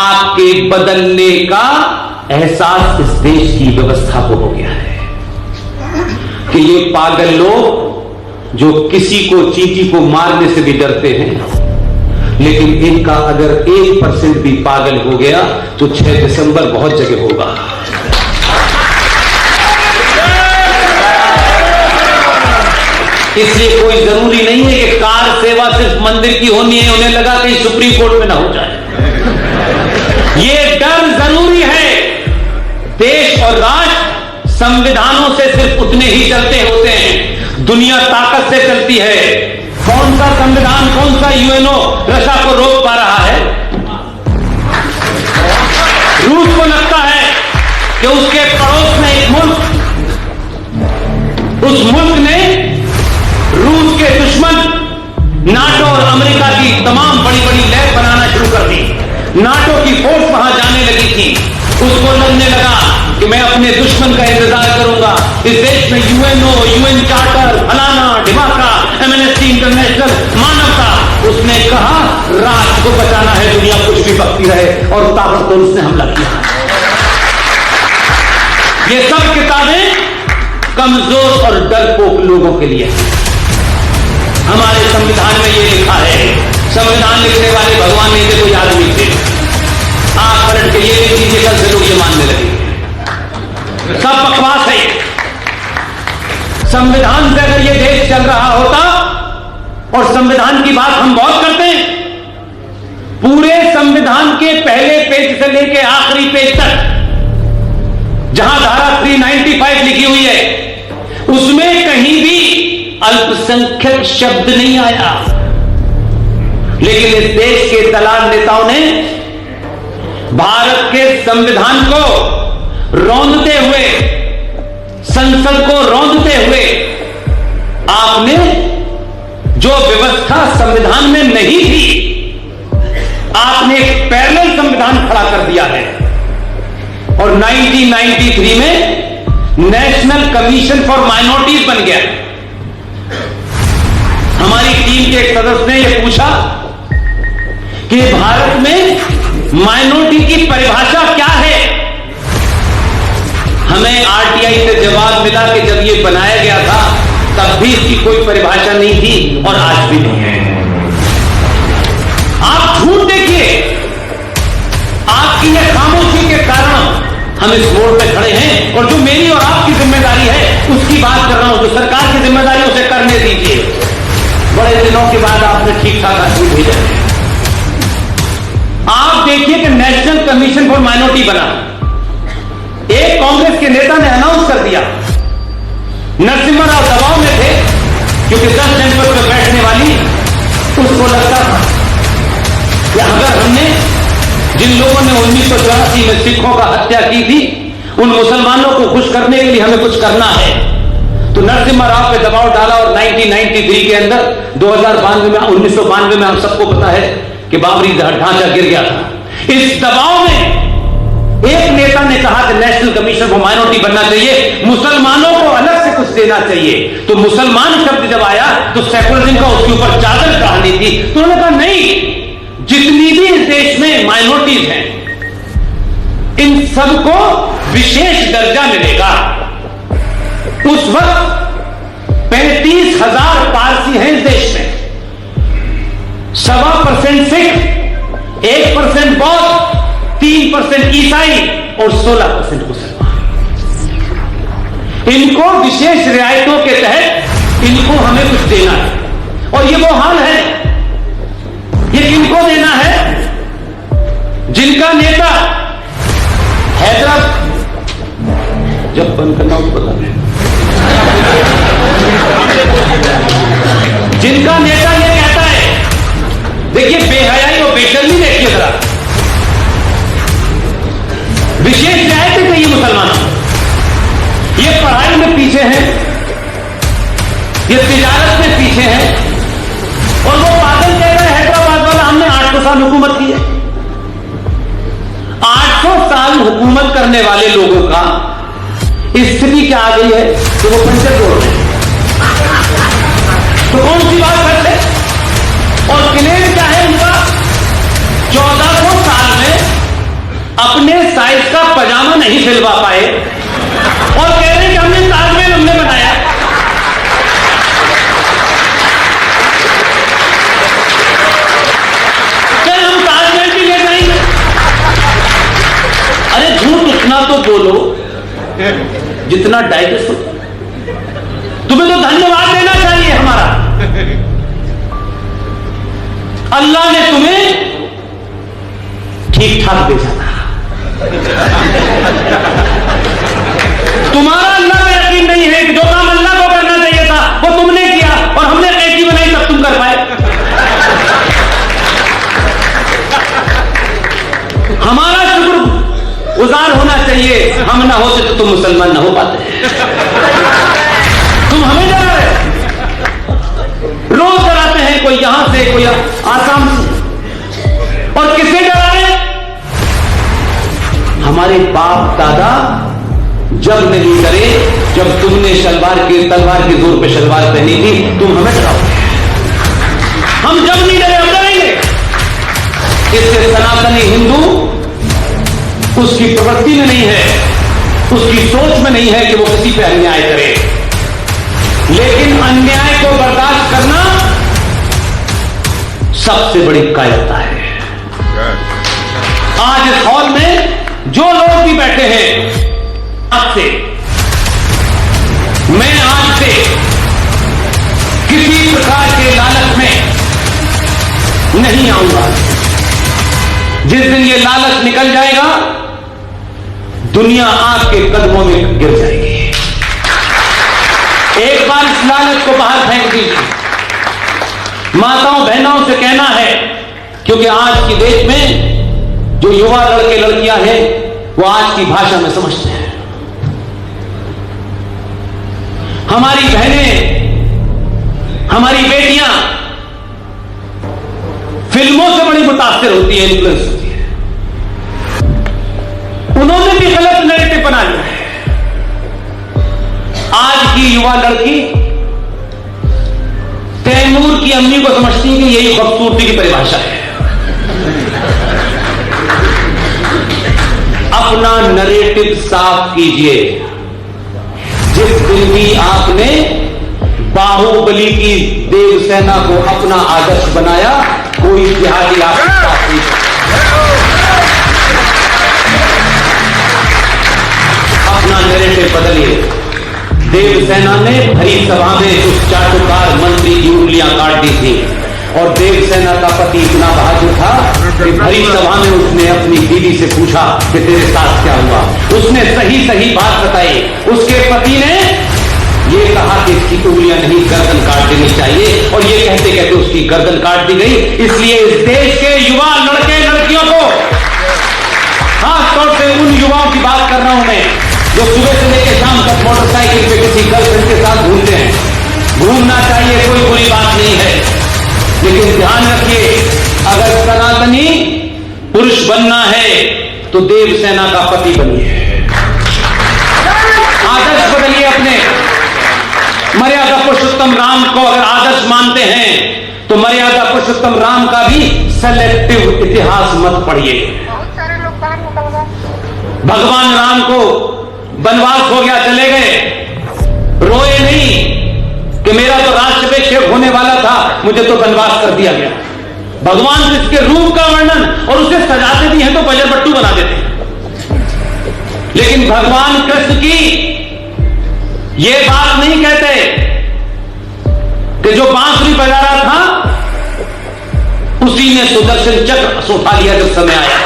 आपके बदलने का एहसास इस देश की व्यवस्था को हो गया है कि ये पागल लोग जो किसी को चींटी को मारने से भी डरते हैं, लेकिन इनका अगर 1% भी पागल हो गया तो 6 दिसंबर बहुत जगह होगा। इसलिए कोई जरूरी नहीं है कि कार सेवा सिर्फ मंदिर की होनी है, उन्हें लगा कहीं सुप्रीम कोर्ट में ना हो जाए। ये डर जरूरी है। देश और राष्ट्र संविधानों से सिर्फ उतने ही चलते होते हैं, दुनिया ताकत से चलती है। कौन सा संविधान, कौन सा यूएनओ रशा को रोक पा रहा है? रूस को लगता है कि उसके पड़ोस में एक मुल्क, उस मुल्क ने रूस के दुश्मन नाटो और अमेरिका की तमाम बड़ी बड़ी लैब बनाना शुरू कर दी। नाटो की फोर्स वहां जाने लगी थी। उसको लगने लगा कि मैं अपने दुश्मन का इंतजार करूंगा। इस देश में यूएनओ, यूएन चार्टर, फलाना ढिमाका, एमनेस्टी इंटरनेशनल, मानवता। उसने कहा राष्ट्र को बचाना है, दुनिया कुछ भी बकती रहे, और ताबड़तोड़ उसने हमला किया। ये सब किताबें कमजोर और डरपोक लोगों के लिए। हमारे संविधान में ये लिखा है, संविधान लिखने वाले भगवान नहीं थे, कोई आदमी थे। आप पलट के ये लिख दीजिए, कल से लोग ये मानने लगे। सब बकवास है। संविधान से अगर ये देश चल रहा होता, और संविधान की बात हम बहुत करते हैं, पूरे संविधान के पहले पेज से लेके आखिरी पेज तक जहां धारा 395 लिखी हुई है, उसमें कहीं भी अल्पसंख्यक शब्द नहीं आया। लेकिन इस देश के दलाल नेताओं ने भारत के संविधान को रौंदते हुए, संसद को रौंदते हुए, आपने जो व्यवस्था संविधान में नहीं थी, आपने एक पैरेलल संविधान खड़ा कर दिया है। और 1993 में नेशनल कमीशन फॉर माइनॉरिटीज बन गया। हमारी टीम के एक सदस्य ने यह पूछा कि भारत में माइनॉरिटी की परिभाषा क्या है। हमें आरटीआई से जवाब मिला कि जब यह बनाया गया था तब भी इसकी कोई परिभाषा नहीं थी और आज भी नहीं है। आप झूठ देखिए, आपकी यह खामोशी के कारण हम इस मोड़ पे खड़े हैं। और जो मेरी और आपकी जिम्मेदारी है उसकी बात कर रहा हूं, जो सरकार की जिम्मेदारी है उसे करने दीजिए। बड़े दिनों के बाद आपने ठीक ठाक आदमी भेजा है। आप देखिए कि नेशनल कमीशन फॉर माइनॉरिटी बना। एक कांग्रेस के नेता ने अनाउंस कर दिया, नरसिम्हा राव दबाव में थे क्योंकि 10 जनपद में बैठने वाली उसको लगता था कि अगर हमने जिन लोगों ने 1984 में सिखों का हत्या की थी, उन मुसलमानों को खुश करने के लिए हमें कुछ करना है, तो नरसिम्हा राव पे दबाव डाला। और 1993 के अंदर 1992 में हम सबको पता है कि बाबरी ढांचा गिर गया था। इस दबाव में एक नेता ने कहा कि नेशनल कमीशन फॉर माइनॉरिटी बनना चाहिए, मुसलमानों को अलग से कुछ देना चाहिए। तो मुसलमान शब्द जब आया तो सेकुलरिज्म का उसके ऊपर चादर कहानी थी। तो उन्होंने कहा नहीं, जितनी भी इस देश में माइनॉरिटीज हैं इन सबको विशेष दर्जा मिलेगा। उस वक्त 35,000 पारसी हैं इस देश में, 1.25% सिख, 1% बौद्ध, 3% ईसाई और 16% मुसलमान। इनको विशेष रियायतों के तहत इनको हमें कुछ देना है। और ये वो हाल है, ये किनको देना है? जिनका नेता हैदराबाद, जब बंद करना उसको बता दें, जिनका नेता ये कहता है, देखिए बेहयाई और बेशर्मी देखिए जरा, विशेष रियायतें चाहिए मुसलमानों। ये पढ़ाई में पीछे हैं, ये तिजारत में पीछे हैं, और वो पागल कह रहे हैं हैदराबाद वाला हमने 800 साल हुकूमत की है। 800 साल हुकूमत करने वाले लोगों का स्थिति क्या आ गई है तो वो पंचर तोड़ रहे हैं। तो कौन सी बात करते? और क्लेम क्या है उनका? 1400 साल में अपने साइज का पजामा नहीं सिलवा पाए और कह रहे हैं कि हमने ताजमहल हमने बनाया। क्या हम ताजमहल भी ले जाएंगे? अरे झूठ उतना तो बोलो जितना डाइजेस्ट हो। तुम्हें तो धन्यवाद देना चाहिए हमारा। अल्लाह ने तुम्हें ठीक ठाक भेजा था। तुम्हारा अल्लाह का यकीन नहीं है कि जो काम अल्लाह को करना चाहिए था वो तुमने किया और हमने कैसी बनाई तब तुम कर पाए। हमारा शुक्र गुजार होना चाहिए। हम ना होते तो तुम मुसलमान ना हो पाते। तुम हमें डरा रहे, रोज डराते हैं, कोई यहां से कोई आसाम से। और किसे डरा रहे? हमारे बाप दादा जब नहीं डरे, जब तुमने तलवार के जोर पे शलवार पहनी थी, तुम हमें डराओ। हम जब नहीं डरे हम डरेंगे। इससे सनातनी हिंदू उसकी प्रवृत्ति में नहीं है, उसकी सोच में नहीं है कि वो किसी पे अन्याय करे। लेकिन अन्याय को बर्दाश्त करना सबसे बड़ी कायरता है। आज इस हॉल में जो लोग भी बैठे हैं, आपसे मैं आज से किसी प्रकार के लालच में नहीं आऊंगा। जिस दिन ये लालच निकल जाएगा, दुनिया आपके कदमों में गिर जाएगी। एक बार इस लालच को बाहर फेंक दीजिए। माताओं बहनों से कहना है, क्योंकि आज के देश में जो युवा लड़के लड़कियां हैं वो आज की भाषा में समझते हैं। हमारी बहनें, हमारी बेटियां फिल्मों से बड़ी मुतासिर होती है, इन्फ्लुएंस होती है। उन्होंने भी गलत नैरेटिव बना लिया है। आज की युवा लड़की तैमूर की अम्मी को समझती है कि यही खूबसूरती की परिभाषा है। अपना नैरेटिव साफ कीजिए। जिस दिन भी आपने बाहुबली की देवसेना को अपना आदर्श बनाया, कोई जिहादी आपके साथ नहीं। अपना नैरेटिव बदलिए। देवसेना ने भरी सभा में उस चाटुकार मंत्री की उंगलियां काट दी थी और देवसेना का पति इतना बहादुर था कि भरी सभा में उसने अपनी बीवी से पूछा कि तेरे साथ क्या हुआ। उसने सही सही बात बताई। उसके पति ने ये कहा कि इसकी उंगलियां नहीं, गर्दन काट देनी चाहिए, और ये कहते कहते उसकी गर्दन काट दी गई। इसलिए इस देश के युवा लड़के लड़कियों को, खासतौर से उन युवाओं की बात कर रहा हूं मैं जो सुबह से लेकर शाम तक मोटरसाइकिल पे किसी गर्लफ्रेंड के साथ घूमते हैं। घूमना चाहिए, कोई बुरी बात नहीं है, लेकिन ध्यान रखिए, अगर सनातनी पुरुष बनना है तो देवसेना का पति बनिए। आदर्श बदलिए अपने। मर्यादा पुरुषोत्तम राम को अगर आदर्श मानते हैं तो मर्यादा पुरुषोत्तम राम का भी सेलेक्टिव इतिहास मत पढ़िए। भगवान राम को वनवास हो गया, चले गए, रोए नहीं कि मेरा तो राज्याभिषेक होने वाला था, मुझे तो वनवास कर दिया गया। भगवान जिसके रूप का वर्णन और उसे सजाते भी हैं तो बजर बट्टू बना देते हैं। लेकिन भगवान कृष्ण की ये बात नहीं कहते कि जो बांसुरी बजा रहा था उसी ने सुदर्शन चक्र उठा लिया जब समय आया।